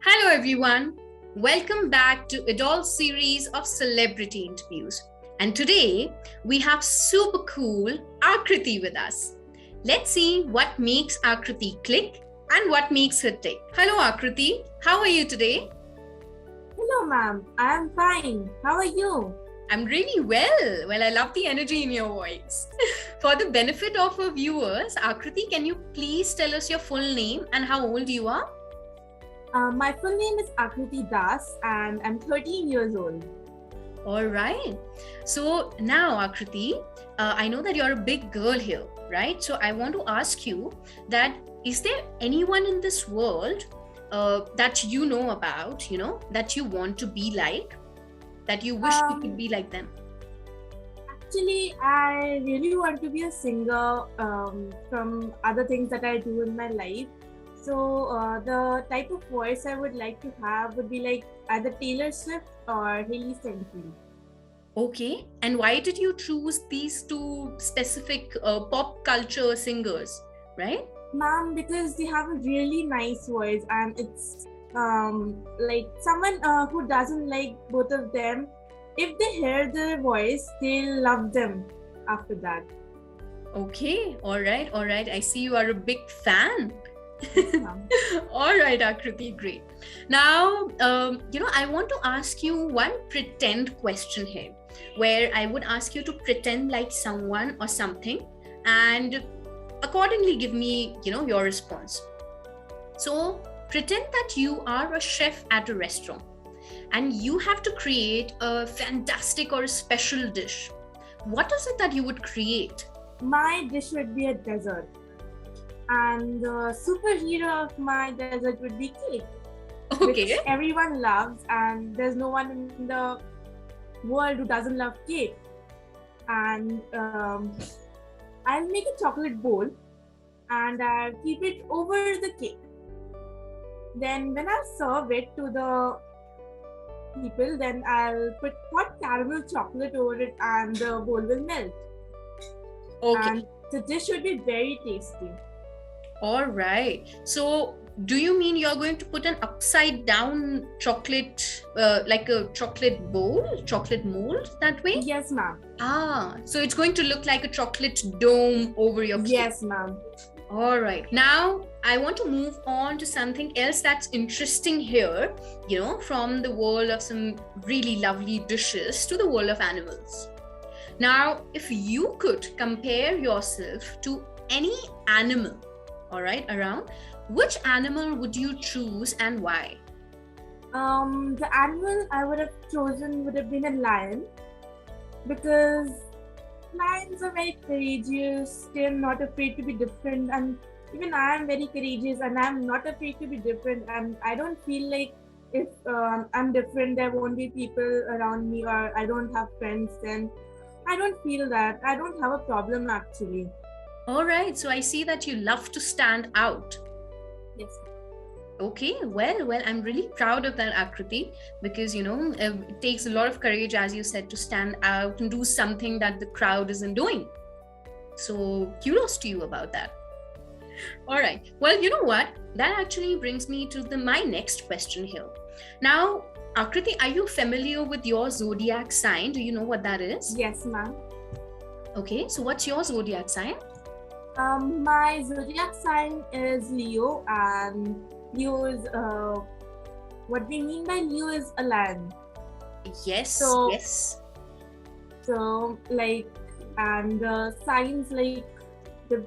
Hello everyone, welcome back to Edolve series of celebrity interviews. And today we have super cool Akriti with us. Let's see what makes Akriti click and what makes her tick. Hello Akriti, how are you today? Hello ma'am, I am fine. How are you? I'm really well. Well, I love the energy in your voice. For the benefit of our viewers, Akriti, can you please tell us your full name and how old you are? My full name is Akriti Das and I'm 13 years old. All right. So now, Akriti, I know that you're a big girl here, right? So I want to ask you that is there anyone in this world that you know about, that you want to be like, that you wish you could be like them? Actually, I really want to be a singer from other things that I do in my life. So the type of voice I would like to have would be like either Taylor Swift or Hailey Steinfeld. Okay. And why did you choose these two specific pop culture singers, right? Ma'am, because they have a really nice voice and it's like someone who doesn't like both of them, if they hear their voice, they'll love them after that. Okay. All right. I see you are a big fan. Ma'am. All right, Akriti, great. Now, I want to ask you one pretend question here, where I would ask you to pretend like someone or something and accordingly give me, your response. So, pretend that you are a chef at a restaurant and you have to create a fantastic or a special dish. What is it that you would create? My dish would be a dessert. And the superhero of my dessert would be cake. Okay. Which everyone loves, and there's no one in the world who doesn't love cake. And I'll make a chocolate bowl and I'll keep it over the cake. Then when I serve it to the people, then I'll put hot caramel chocolate over it and the bowl will melt. Okay. And the dish would be very tasty. All right. So, do you mean you're going to put an upside down chocolate, like a chocolate bowl, chocolate mold that way? Yes, ma'am. So it's going to look like a chocolate dome over your cake. Yes, ma'am. All right. Now, I want to move on to something else that's interesting here, from the world of some really lovely dishes to the world of animals. Now, if you could compare yourself to any animal, all right, around, which animal would you choose and why? The animal I would have chosen would have been a lion, because lions are very courageous. They're not afraid to be different, and even I am very courageous and I'm not afraid to be different. And I don't feel like if I'm different, there won't be people around me or I don't have friends. Then I don't feel that. I don't have a problem actually. All right. So I see that you love to stand out. Yes. Okay, well, I'm really proud of that, Akriti, because, it takes a lot of courage, as you said, to stand out and do something that the crowd isn't doing. So kudos to you about that. All right. Well, you know what? That actually brings me to my next question here. Now, Akriti, are you familiar with your zodiac sign? Do you know what that is? Yes, ma'am. Okay, so what's your zodiac sign? My zodiac sign is Leo, and Leo is what we mean by Leo is a lion. Yes. So like, and signs like the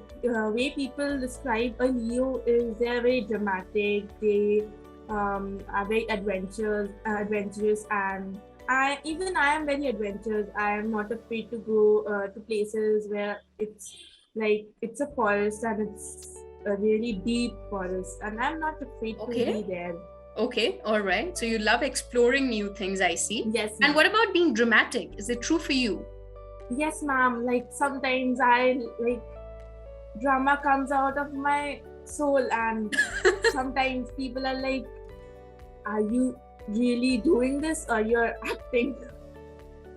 way people describe a Leo is they're very dramatic. They are very adventurous, and I am very adventurous. I am not afraid to go to places where it's a forest and it's a really deep forest, and I'm not afraid to be there. Okay, all right. So you love exploring new things, I see. Yes. And what about being dramatic? Is it true for you? Yes, ma'am. Like sometimes drama comes out of my soul, and sometimes people are like, "Are you really doing this or you're acting?"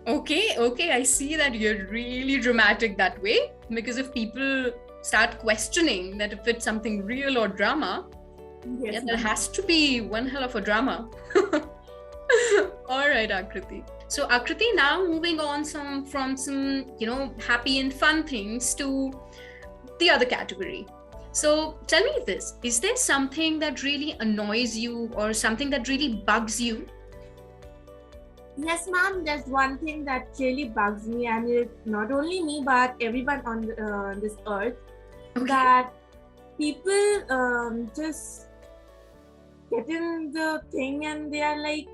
Okay, I see that you're really dramatic that way, because if people start questioning that if it's something real or drama, Yes, Yeah, there ma'am. has to be one hell of a drama. All right, Akriti. So Akriti, now moving on from some, happy and fun things to the other category. So tell me this, is there something that really annoys you or something that really bugs you? Yes, ma'am. There's one thing that really bugs me, and it not only me but everyone on this earth, Okay. that people just get in the thing and they are like,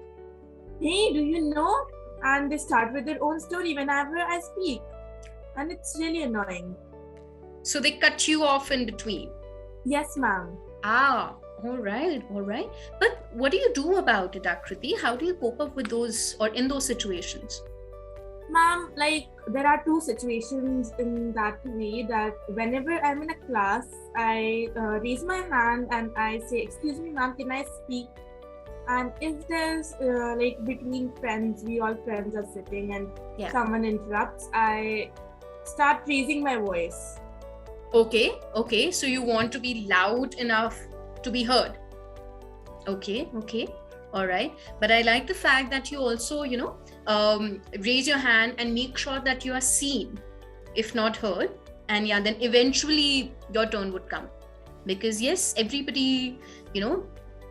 "Hey, do you know?" And they start with their own story whenever I speak, and it's really annoying. So they cut you off in between. Yes, ma'am. Ah, all right. But what do you do about it, Akriti? How do you cope up with those or in those situations? Ma'am, like there are two situations in that way, that whenever I'm in a class, I raise my hand and I say, "Excuse me, ma'am, can I speak?" And if there's like between friends, we all friends are sitting and someone interrupts, I start raising my voice. Okay. So you want to be loud enough to be heard. Okay. All right. But I like the fact that you also, raise your hand and make sure that you are seen, if not heard. And then eventually your turn would come. Because yes, everybody,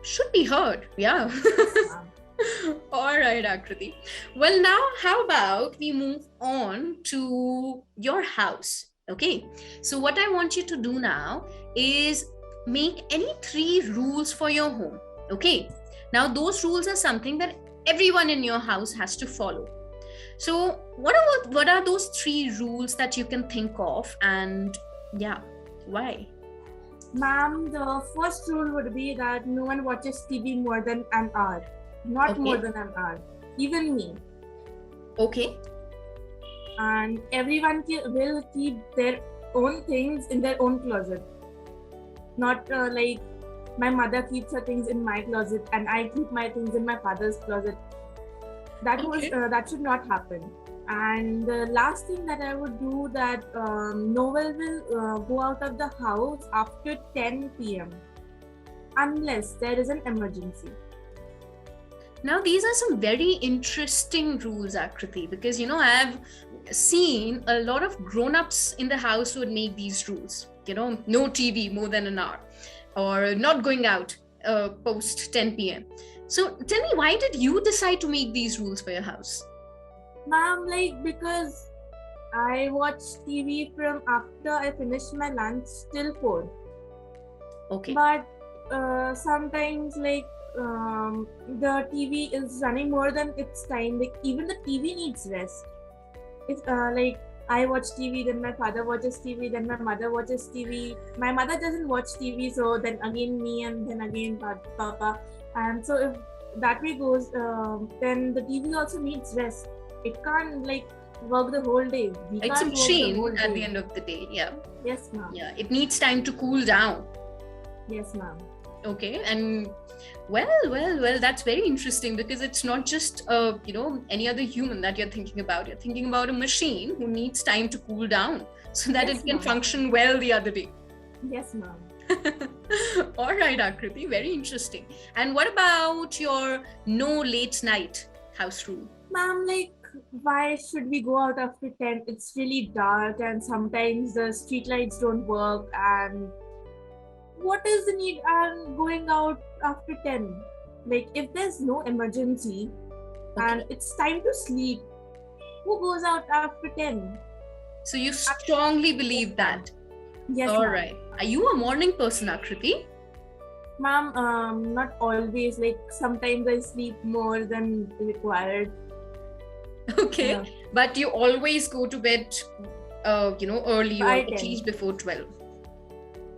should be heard. Yeah. All right, Akriti. Well, now how about we move on to your house? Okay. So what I want you to do now is make any 3 rules for your home. Okay. Now those rules are something that everyone in your house has to follow. So what are those 3 rules that you can think of, and why? Ma'am, the first rule would be that no one watches TV more than an hour. Not more than an hour. Even me. Okay. And everyone will keep their own things in their own closet. Not like my mother keeps her things in my closet and I keep my things in my father's closet. That that should not happen. And the last thing that I would do, that no one will go out of the house after 10 p.m. unless there is an emergency. Now, these are some very interesting rules, Akriti, because, I've seen a lot of grown-ups in the house would make these rules, no TV more than an hour, or not going out post 10 p.m. So tell me, why did you decide to make these rules for your house? Ma'am, like, because I watch TV from after I finish my lunch till 4. Okay. But sometimes, like, the TV is running more than its time. Like, even the TV needs rest. If like I watch TV, then my father watches TV, then my mother watches TV. My mother doesn't watch TV, so then again me, and then again Papa. And so if that way goes, then the TV also needs rest. It can't like work the whole day. It's a machine at the end of the day. Yeah. Yes, ma'am. Yeah, it needs time to cool down. Yes, ma'am. Okay, and well, that's very interesting, because it's not just any other human that you're thinking about. You're thinking about a machine who needs time to cool down so that it can function well the other day. Yes, ma'am. All right, Akriti, very interesting. And what about your no late night house rule? Ma'am, like, why should we go out after 10? It's really dark and sometimes the street lights don't work, and what is the need on going out after 10? Like, if there's no emergency and it's time to sleep, who goes out after 10? So you strongly believe that? Yes. All right. Are you a morning person, Akriti? Ma'am, not always. Like, sometimes I sleep more than required. Okay. Yeah. But you always go to bed, early, or at least before 12.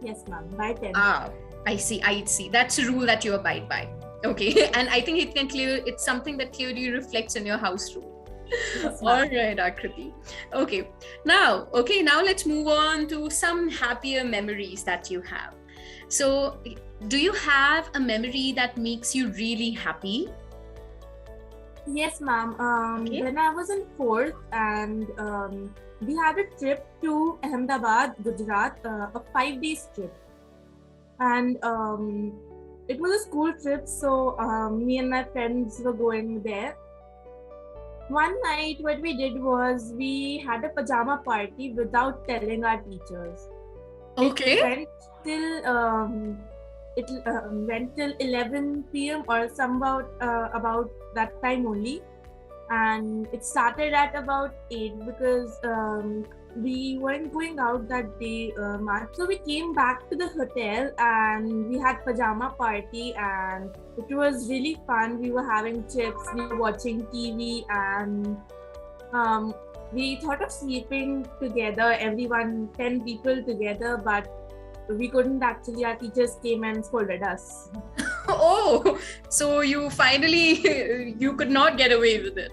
Yes, ma'am. By 10. I see. That's a rule that you abide by. Okay. And I think it's something that clearly reflects in your house rule. Yes, all right, Akriti. Okay. Now let's move on to some happier memories that you have. So, do you have a memory that makes you really happy? Yes, ma'am. When I was in 4th, and we had a trip to Ahmedabad, Gujarat, a 5-day trip. And it was a school trip, so me and my friends were going there. One night, what we did was we had a pajama party without telling our teachers. Okay. Went till 11 p.m. or about that time only, and it started at about 8 because we weren't going out that day much. So we came back to the hotel and we had pajama party, and it was really fun. We were having chips, we were watching TV, and we thought of sleeping together, everyone, 10 people together, but we couldn't actually. Our teachers came and scolded us. Oh, so you finally, you could not get away with it.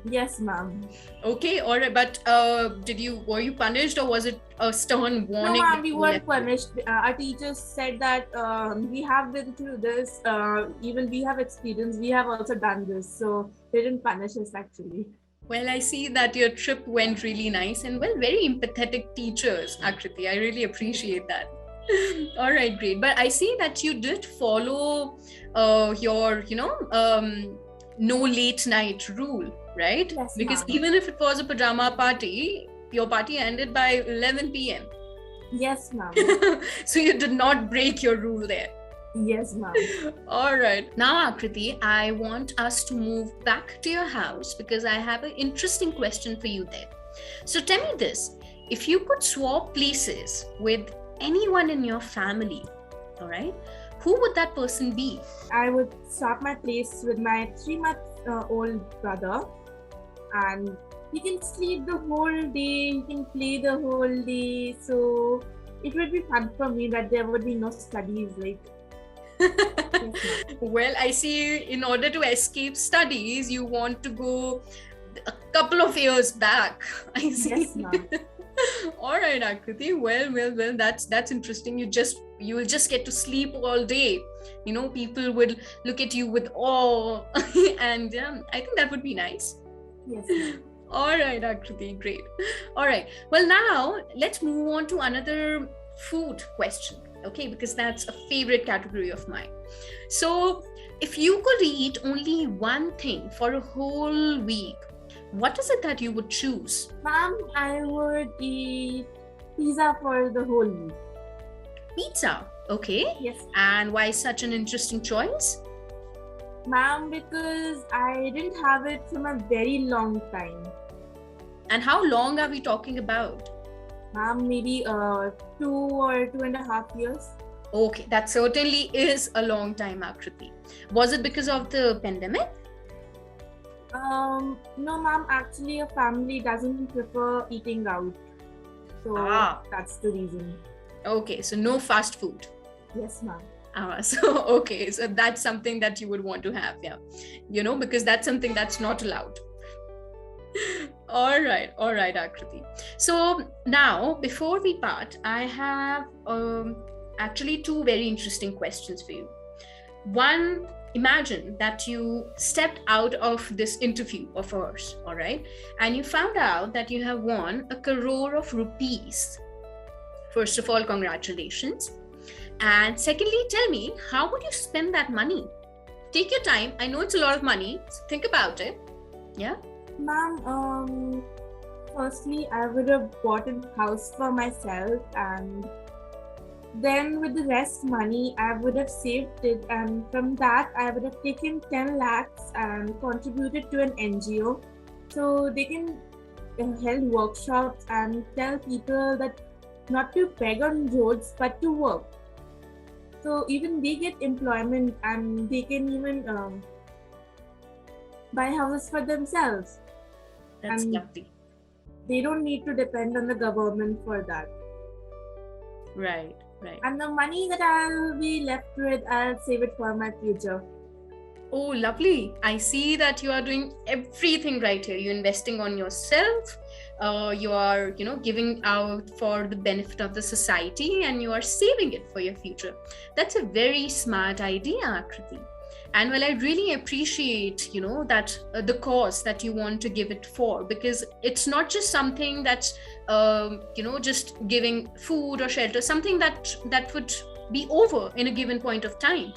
Yes, ma'am. Okay, all right. But were you punished, or was it a stern warning? No, ma'am, we weren't punished. Our teachers said that we have been through this. Even we have experience. We have also done this. So they didn't punish us actually. Well, I see that your trip went really nice, and well, very empathetic teachers, Akriti. I really appreciate that. All right, great. But I see that you did follow your, no late night rule, right? Yes, because ma'am. Even if it was a pajama party, your party ended by 11 p.m. Yes, ma'am. So you did not break your rule there. Yes, ma'am. All right. Now, Akriti, I want us to move back to your house because I have an interesting question for you there. So tell me this, if you could swap places with anyone in your family, all right, who would that person be? I would swap my place with my 3-month-old brother, and he can sleep the whole day, he can play the whole day. So it would be fun for me that there would be no studies. Well, I see in order to escape studies, you want to go a couple of years back. I see. Yes, ma'am. All right, Akriti. Well, that's interesting. You will just get to sleep all day. People would look at you with awe, and I think that would be nice. Yes. All right, Akriti, great. All right. Well, now let's move on to another food question, okay? Because that's a favorite category of mine. So, if you could eat only one thing for a whole week, what is it that you would choose? Ma'am, I would eat pizza for the whole week. Pizza, okay. Yes. And why such an interesting choice? Ma'am, because I didn't have it from a very long time. And how long are we talking about? Ma'am, maybe 2 or 2.5 years. Okay, that certainly is a long time, Akriti. Was it because of the pandemic? No, ma'am. Actually, a family doesn't prefer eating out, so that's the reason. Okay, so no fast food. Yes, ma'am. So that's something that you would want to have, yeah. Because that's something that's not allowed. All right, Akriti. So now, before we part, I have actually 2 very interesting questions for you. One, imagine that you stepped out of this interview of ours, all right, and you found out that you have won 1 crore of rupees. First of all, congratulations. And secondly, tell me, how would you spend that money? Take your time. I know it's a lot of money, so think about it. Yeah. Ma'am, firstly, I would have bought a house for myself, and then with the rest money, I would have saved it, and from that, I would have taken 10 lakhs and contributed to an NGO, so they can hold workshops and tell people that not to beg on roads, but to work. So even they get employment, and they can even buy houses for themselves. That's lovely. They don't need to depend on the government for that. Right. And the money that I'll be left with, I'll save it for my future. Oh, lovely. I see that you are doing everything right here. You're investing on yourself. You are, giving out for the benefit of the society, and you are saving it for your future. That's a very smart idea, Akriti. And well, I really appreciate, that the cause that you want to give it for, because it's not just something that's, just giving food or shelter, something that would be over in a given point of time.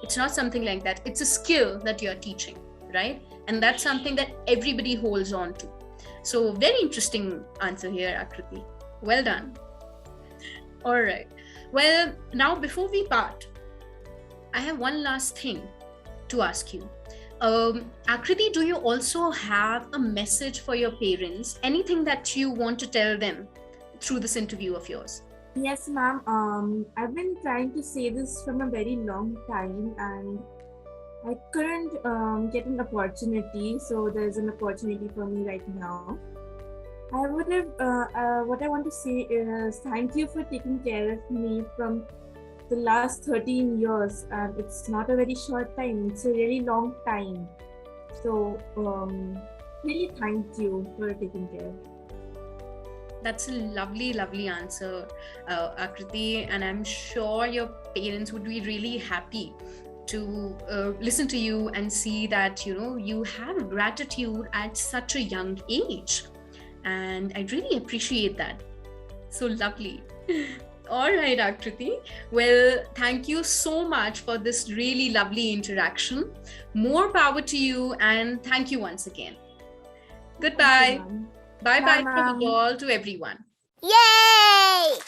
It's not something like that. It's a skill that you're teaching, right? And that's something that everybody holds on to. So very interesting answer here, Akriti. Well done. All right. Well, now before we part, I have one last thing to ask you. Akriti, do you also have a message for your parents? Anything that you want to tell them through this interview of yours? Yes, ma'am. I've been trying to say this from a very long time, and I couldn't get an opportunity. So there's an opportunity for me right now. I would have. What I want to say is thank you for taking care of me from the last 13 years, and it's not a very short time. It's a really long time. So really thank you for taking care. That's a lovely, lovely answer, Akriti. And I'm sure your parents would be really happy to listen to you and see that, you have gratitude at such a young age. And I really appreciate that. So lovely. All right, Akriti. Well, thank you so much for this really lovely interaction. More power to you, and thank you once again. Goodbye. Bye-bye from all to everyone. Yay!